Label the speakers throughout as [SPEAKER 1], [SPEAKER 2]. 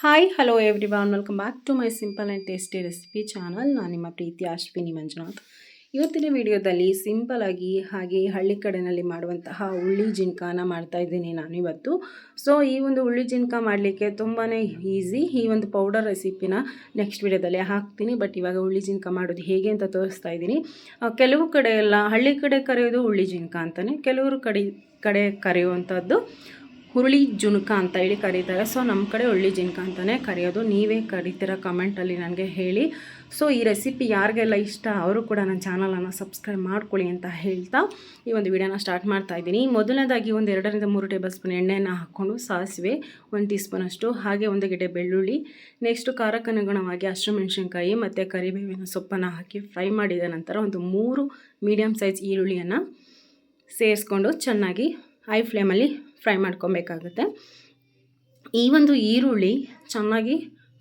[SPEAKER 1] Hi hello everyone welcome back to my simple and tasty recipe channel. ನಾನು ನಿಮ್ಮ ಪ್ರೀತಿ ಅಶ್ವಿನಿ ಮಂಜುನಾಥ್. ಇವತ್ತಿನ ವಿಡಿಯೋದಲ್ಲಿ ಸಿಂಪಲಾಗಿ ಹಾಗೆ ಹಳ್ಳಿ ಕಡೆಯಲ್ಲಿ ಮಾಡುವಂತಹ ಉಳ್ಳಿ ಜಿನ್ಕಾನ ಮಾಡ್ತಾಯಿದ್ದೀನಿ ನಾನಿವತ್ತು. ಸೊ ಈ ಒಂದು ಉಳ್ಳಿ ಜಿನ್ಕ ಮಾಡಲಿಕ್ಕೆ ತುಂಬಾ ಈಸಿ. ಈ ಒಂದು ಪೌಡರ್ ರೆಸಿಪಿನ ನೆಕ್ಸ್ಟ್ ವಿಡಿಯೋದಲ್ಲಿ ಹಾಕ್ತೀನಿ. ಬಟ್ ಇವಾಗ ಉಳ್ಳಿ ಜಿನ್ಕ ಮಾಡೋದು ಹೇಗೆ ಅಂತ ತೋರಿಸ್ತಾ ಇದ್ದೀನಿ. ಕೆಲವು ಕಡೆ ಎಲ್ಲ ಹಳ್ಳಿ ಕಡೆ ಕರೆಯೋದು ಉಳ್ಳಿ ಜಿನ್ಕ ಅಂತಲೇ, ಕೆಲವರು ಕಡೆ ಕರೆಯುವಂಥದ್ದು ಹುರುಳಿ ಜುನ್ಕ ಅಂತ ಹೇಳಿ ಕರೀತಾರೆ. ಸೊ ನಮ್ಮ ಕಡೆ ಉಳ್ಳಿ ಜಿನ್ಕ ಅಂತಲೇ ಕರೆಯೋದು. ನೀವೇ ಕರಿತೀರ ಕಮೆಂಟಲ್ಲಿ ನನಗೆ ಹೇಳಿ. ಸೊ ಈ ರೆಸಿಪಿ ಯಾರಿಗೆಲ್ಲ ಇಷ್ಟ ಅವರು ಕೂಡ ನನ್ನ ಚಾನಲನ್ನು ಸಬ್ಸ್ಕ್ರೈಬ್ ಮಾಡ್ಕೊಳ್ಳಿ ಅಂತ ಹೇಳ್ತಾ ಈ ಒಂದು ವಿಡಿಯೋನ ಸ್ಟಾರ್ಟ್ ಮಾಡ್ತಾಯಿದ್ದೀನಿ. ಮೊದಲನೇದಾಗಿ ಒಂದು 2ರಿಂದ 3 ಟೇಬಲ್ ಸ್ಪೂನ್ ಎಣ್ಣೆಯನ್ನು ಹಾಕ್ಕೊಂಡು ಸಾಸಿವೆ 1 ಟೀ ಸ್ಪೂನಷ್ಟು, ಹಾಗೆ 1 ಗೆಡ್ಡೆ ಬೆಳ್ಳುಳ್ಳಿ, ನೆಕ್ಸ್ಟು ಖಾರಕ್ಕನುಗುಣವಾಗಿ ಹಸಿಮೆಣಸಿನ್ಕಾಯಿ ಮತ್ತು ಕರಿಬೇವಿನ ಸೊಪ್ಪನ್ನು ಹಾಕಿ ಫ್ರೈ ಮಾಡಿದ ನಂತರ ಒಂದು 3 ಮೀಡಿಯಮ್ ಸೈಜ್ ಈರುಳ್ಳಿಯನ್ನು ಸೇರಿಸ್ಕೊಂಡು ಚೆನ್ನಾಗಿ ಹೈ ಫ್ಲೇಮಲ್ಲಿ ಫ್ರೈ ಮಾಡ್ಕೊಬೇಕಾಗುತ್ತೆ. ಈ ಒಂದು ಈರುಳ್ಳಿ ಚೆನ್ನಾಗಿ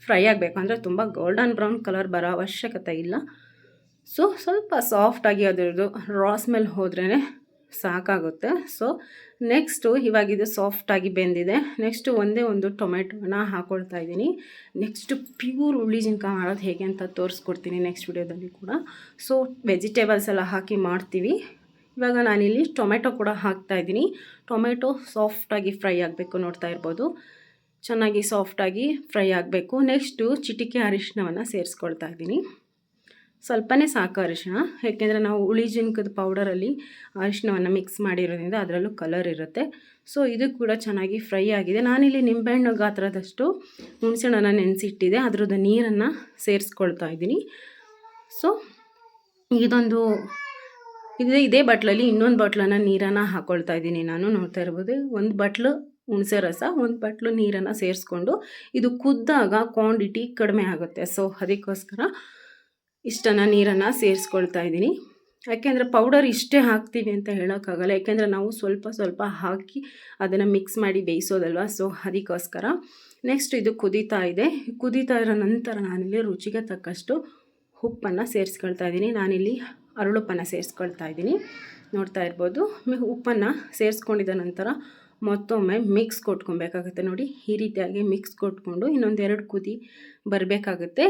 [SPEAKER 1] ಫ್ರೈ ಆಗಬೇಕು, ಅಂದರೆ ತುಂಬ ಗೋಲ್ಡನ್ ಬ್ರೌನ್ ಕಲರ್ ಬರೋ ಅವಶ್ಯಕತೆ ಇಲ್ಲ. ಸೊ ಸ್ವಲ್ಪ ಸಾಫ್ಟಾಗಿ ಅದರದ್ದು ರಾ ಸ್ಮೆಲ್ ಹೋದ್ರೇ ಸಾಕಾಗುತ್ತೆ. ಸೊ ನೆಕ್ಸ್ಟು ಇವಾಗಿದು ಸಾಫ್ಟಾಗಿ ಬೆಂದಿದೆ. ನೆಕ್ಸ್ಟು ಒಂದೇ ಒಂದು ಟೊಮೆಟೊನ ಹಾಕ್ಕೊಳ್ತಾ ಇದ್ದೀನಿ. ನೆಕ್ಸ್ಟು ಪ್ಯೂರ್ ಉಳ್ಳಿ ಜಿನ್ಕ ಮಾಡೋದು ಹೇಗೆ ಅಂತ ತೋರಿಸ್ಕೊಡ್ತೀನಿ ನೆಕ್ಸ್ಟ್ ವಿಡಿಯೋದಲ್ಲಿ ಕೂಡ. ಸೊ ವೆಜಿಟೇಬಲ್ಸ್ ಎಲ್ಲ ಹಾಕಿ ಮಾಡ್ತೀವಿ. ಇವಾಗ ನಾನಿಲ್ಲಿ ಟೊಮೆಟೊ ಕೂಡ ಹಾಕ್ತಾಯಿದ್ದೀನಿ. ಟೊಮೆಟೊ ಸಾಫ್ಟಾಗಿ ಫ್ರೈ ಆಗಬೇಕು, ನೋಡ್ತಾ ಇರ್ಬೋದು. ಚೆನ್ನಾಗಿ ಸಾಫ್ಟಾಗಿ ಫ್ರೈ ಆಗಬೇಕು. ನೆಕ್ಸ್ಟು ಚಿಟಿಕೆ ಅರಿಶಿಣವನ್ನು ಸೇರಿಸ್ಕೊಳ್ತಾ ಇದ್ದೀನಿ. ಸ್ವಲ್ಪನೇ ಸಾಕು ಅರಿಶಿಣ, ಯಾಕೆಂದರೆ ನಾವು ಹುಳಿ ಜಿನ್ಕದ ಪೌಡರಲ್ಲಿ ಅರಿಶಿಣವನ್ನು ಮಿಕ್ಸ್ ಮಾಡಿರೋದ್ರಿಂದ ಅದರಲ್ಲೂ ಕಲರ್ ಇರುತ್ತೆ. ಸೊ ಇದು ಕೂಡ ಚೆನ್ನಾಗಿ ಫ್ರೈ ಆಗಿದೆ. ನಾನಿಲ್ಲಿ ನಿಂಬೆಹಣ್ಣು ಗಾತ್ರದಷ್ಟು ಹುಣಸೆಹಣ್ಣನ್ನು ನೆನೆಸಿಟ್ಟಿದೆ, ಅದರದ್ದು ನೀರನ್ನು ಸೇರಿಸ್ಕೊಳ್ತಾ ಇದ್ದೀನಿ. ಸೊ ಇದೇ ಬಟ್ಲಲ್ಲಿ ಇನ್ನೊಂದು ಬಟ್ಲನ್ನು ನೀರನ್ನು ಹಾಕ್ಕೊಳ್ತಾ ಇದ್ದೀನಿ ನಾನು. ನೋಡ್ತಾ ಇರ್ಬೋದು, ಒಂದು ಬಟ್ಲು ಹುಣಸೆ ರಸ, ಒಂದು ಬಟ್ಲು ನೀರನ್ನು ಸೇರಿಸ್ಕೊಂಡು ಇದು ಕುದ್ದಾಗ ಕ್ವಾಂಟಿಟಿ ಕಡಿಮೆ ಆಗುತ್ತೆ. ಸೊ ಅದಕ್ಕೋಸ್ಕರ ಇಷ್ಟನ್ನು ನೀರನ್ನು ಸೇರಿಸ್ಕೊಳ್ತಾ ಇದ್ದೀನಿ. ಯಾಕೆಂದರೆ ಪೌಡರ್ ಇಷ್ಟೇ ಹಾಕ್ತೀವಿ ಅಂತ ಹೇಳೋಕ್ಕಾಗಲ್ಲ, ಯಾಕೆಂದರೆ ನಾವು ಸ್ವಲ್ಪ ಹಾಕಿ ಅದನ್ನು ಮಿಕ್ಸ್ ಮಾಡಿ ಬೇಯಿಸೋದಲ್ವ. ಸೊ ಅದಕ್ಕೋಸ್ಕರ ನೆಕ್ಸ್ಟ್ ಇದು ಕುದೀತಾ ಇರೋ ನಂತರ ನಾನಿಲ್ಲಿ ರುಚಿಗೆ ತಕ್ಕಷ್ಟು ಉಪ್ಪನ್ನು ಸೇರಿಸ್ಕೊಳ್ತಾ ಇದ್ದೀನಿ. ನಾನಿಲ್ಲಿ ಅರಳುಪ್ಪನ್ನು ಸೇರಿಸ್ಕೊಳ್ತಾ ಇದ್ದೀನಿ. ನೋಡ್ತಾ ಇರ್ಬೋದು, ಉಪ್ಪನ್ನು ಸೇರಿಸ್ಕೊಂಡಿದ್ದ ನಂತರ ಮತ್ತೊಮ್ಮೆ ಮಿಕ್ಸ್ ಕೊಟ್ಕೊಬೇಕಾಗುತ್ತೆ. ನೋಡಿ, ಈ ರೀತಿಯಾಗಿ ಮಿಕ್ಸ್ ಕೊಟ್ಕೊಂಡು ಇನ್ನೊಂದು 2 ಕುದಿ ಬರಬೇಕಾಗುತ್ತೆ.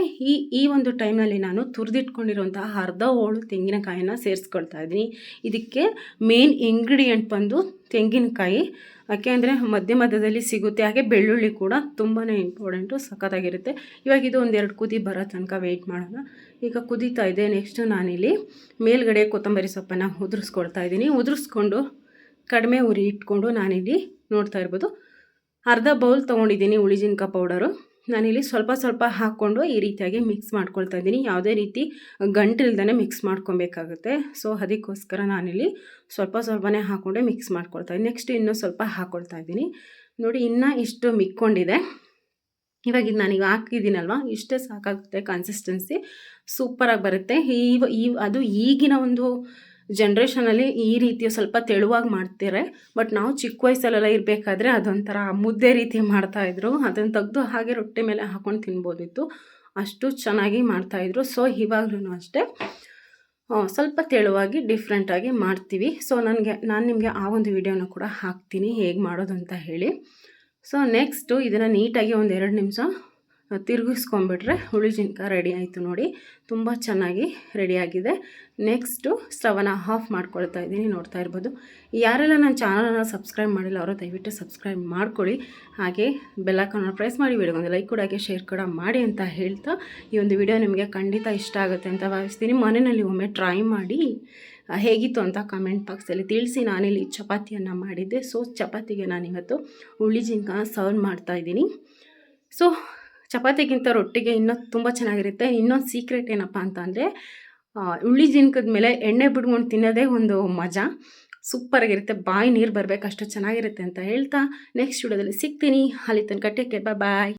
[SPEAKER 1] ಈ ಒಂದು ಟೈಮ್ನಲ್ಲಿ ನಾನು ತುರಿದಿಟ್ಕೊಂಡಿರುವಂತಹ ಅರ್ಧ ಹೋಳು ತೆಂಗಿನಕಾಯಿನ ಸೇರಿಸ್ಕೊಳ್ತಾ ಇದ್ದೀನಿ. ಇದಕ್ಕೆ ಮೇನ್ ಇಂಗ್ರೀಡಿಯೆಂಟ್ ಬಂದು ತೆಂಗಿನಕಾಯಿ, ಯಾಕೆಂದರೆ ಮಧ್ಯದಲ್ಲಿ ಸಿಗುತ್ತೆ. ಹಾಗೆ ಬೆಳ್ಳುಳ್ಳಿ ಕೂಡ ತುಂಬಾ ಇಂಪಾರ್ಟೆಂಟು, ಸಖತ್ತಾಗಿರುತ್ತೆ. ಇವಾಗ ಇದು ಒಂದು 2 ಕುದಿ ಬರೋ ತನಕ ವೆಯ್ಟ್ ಮಾಡೋಣ. ಈಗ ಕುದೀತಾ ಇದೆ. ನೆಕ್ಸ್ಟ್ ನಾನಿಲ್ಲಿ ಮೇಲ್ಗಡೆ ಕೊತ್ತಂಬರಿ ಸೊಪ್ಪನ್ನು ಉದುರಿಸ್ಕೊಳ್ತಾ ಇದ್ದೀನಿ. ಉದುರಿಸ್ಕೊಂಡು ಕಡಿಮೆ ಉರಿ ಇಟ್ಕೊಂಡು ನಾನಿಲ್ಲಿ ನೋಡ್ತಾ ಇರ್ಬೋದು ಅರ್ಧ ಬೌಲ್ ತೊಗೊಂಡಿದ್ದೀನಿ ಹುಳಿ ಜಿನ್ಕ ಪೌಡರು. ನಾನಿಲ್ಲಿ ಸ್ವಲ್ಪ ಹಾಕ್ಕೊಂಡು ಈ ರೀತಿಯಾಗಿ ಮಿಕ್ಸ್ ಮಾಡ್ಕೊಳ್ತಾ ಇದ್ದೀನಿ. ಯಾವುದೇ ರೀತಿ ಗಂಟಿಲ್ದೇ ಮಿಕ್ಸ್ ಮಾಡ್ಕೊಬೇಕಾಗುತ್ತೆ. ಸೊ ಅದಕ್ಕೋಸ್ಕರ ನಾನಿಲ್ಲಿ ಸ್ವಲ್ಪನೇ ಹಾಕ್ಕೊಂಡೆ ಮಿಕ್ಸ್ ಮಾಡ್ಕೊಳ್ತಾ ಇದ್ದೀನಿ. ನೆಕ್ಸ್ಟ್ ಇನ್ನೂ ಸ್ವಲ್ಪ ಹಾಕ್ಕೊಳ್ತಾ ಇದ್ದೀನಿ. ನೋಡಿ, ಇನ್ನೂ ಇಷ್ಟು ಮಿಕ್ಕೊಂಡಿದೆ. ಇವಾಗ ಇದು ನಾನೀಗ ಹಾಕಿದ್ದೀನಲ್ವ, ಇಷ್ಟೇ ಸಾಕಾಗುತ್ತೆ. ಕನ್ಸಿಸ್ಟೆನ್ಸಿ ಸೂಪರಾಗಿ ಬರುತ್ತೆ. ಅದು ಈಗಿನ ಒಂದು ಜನ್ರೇಷನಲ್ಲಿ ಈ ರೀತಿ ಸ್ವಲ್ಪ ತೆಳುವಾಗಿ ಮಾಡ್ತಾರೆ. ಬಟ್ ನಾವು ಚಿಕ್ಕ ವಯಸ್ಸಲ್ಲೆಲ್ಲ ಇರಬೇಕಾದ್ರೆ ಅದೊಂಥರ ಮುದ್ದೆ ರೀತಿ ಮಾಡ್ತಾಯಿದ್ರು. ಅದನ್ನು ತೆಗೆದು ಹಾಗೆ ರೊಟ್ಟಿ ಮೇಲೆ ಹಾಕ್ಕೊಂಡು ತಿನ್ಬೋದಿತ್ತು, ಅಷ್ಟು ಚೆನ್ನಾಗಿ ಮಾಡ್ತಾಯಿದ್ರು. ಸೊ ಇವಾಗಲೂ ಅಷ್ಟೇ ಸ್ವಲ್ಪ ತೆಳುವಾಗಿ ಡಿಫ್ರೆಂಟಾಗಿ ಮಾಡ್ತೀವಿ. ಸೊ ನಾನು ನಿಮಗೆ ಆ ಒಂದು ವಿಡಿಯೋನ ಕೂಡ ಹಾಕ್ತೀನಿ ಹೇಗೆ ಮಾಡೋದು ಅಂತ ಹೇಳಿ. ಸೊ ನೆಕ್ಸ್ಟು ಇದನ್ನು ನೀಟಾಗಿ ಒಂದು 2 ನಿಮಿಷ ತಿರುಗಿಸ್ಕೊಂಬಿಟ್ರೆ ಹುಳಿ ಜಿನ್ಕ ರೆಡಿ ಆಯಿತು. ನೋಡಿ, ತುಂಬ ಚೆನ್ನಾಗಿ ರೆಡಿಯಾಗಿದೆ. ನೆಕ್ಸ್ಟು ಸ್ಟವನ್ನು ಆಫ್ ಮಾಡ್ಕೊಳ್ತಾ ಇದ್ದೀನಿ. ನೋಡ್ತಾ ಇರ್ಬೋದು, ಯಾರೆಲ್ಲ ನನ್ನ ಚಾನಲನ್ನು ಸಬ್ಸ್ಕ್ರೈಬ್ ಮಾಡಿಲ್ಲ ಅವರು ದಯವಿಟ್ಟು ಸಬ್ಸ್ಕ್ರೈಬ್ ಮಾಡ್ಕೊಳ್ಳಿ. ಹಾಗೆ ಬೆಲ್ ಐಕಾನ್ನ ಪ್ರೆಸ್ ಮಾಡಿ, ವಿಡಿಯೋಗೊಂದು ಲೈಕ್ ಕೂಡ ಹಾಕಿ ಶೇರ್ ಕೂಡ ಮಾಡಿ ಅಂತ ಹೇಳ್ತಾ, ಈ ಒಂದು ವಿಡಿಯೋ ನಿಮಗೆ ಖಂಡಿತ ಇಷ್ಟ ಆಗುತ್ತೆ ಅಂತ ಭಾವಿಸ್ತೀನಿ. ಮನೆಯಲ್ಲಿ ಒಮ್ಮೆ ಟ್ರೈ ಮಾಡಿ ಹೇಗಿತ್ತು ಅಂತ ಕಮೆಂಟ್ ಬಾಕ್ಸಲ್ಲಿ ತಿಳಿಸಿ. ನಾನಿಲ್ಲಿ ಚಪಾತಿಯನ್ನು ಮಾಡಿದ್ದೆ. ಸೊ ಚಪಾತಿಗೆ ನಾನಿವತ್ತು ಹುಳಿ ಜಿನ್ಕನ ಸರ್ವ್ ಮಾಡ್ತಾಯಿದ್ದೀನಿ. ಸೊ ಚಪಾತಿಗಿಂತ ರೊಟ್ಟಿಗೆ ಇನ್ನೂ ತುಂಬ ಚೆನ್ನಾಗಿರುತ್ತೆ. ಇನ್ನೊಂದು ಸೀಕ್ರೆಟ್ ಏನಪ್ಪ ಅಂತ ಅಂದರೆ, ಉಳ್ಳಿ ಜಿನ್ಕದ ಮೇಲೆ ಎಣ್ಣೆ ಬಿಡ್ಕೊಂಡು ತಿನ್ನೋದೇ ಒಂದು ಮಜಾ, ಸೂಪರಾಗಿರುತ್ತೆ. ಬಾಯಿ ನೀರು ಬರಬೇಕು, ಅಷ್ಟು ಚೆನ್ನಾಗಿರುತ್ತೆ ಅಂತ ಹೇಳ್ತಾ ನೆಕ್ಸ್ಟ್ ವಿಡಿಯೋದಲ್ಲಿ ಸಿಗ್ತೀನಿ. ಅಲ್ಲಿ ತನಕ ಟೇಕ್ ಕೇರ್, ಬಾಯ್.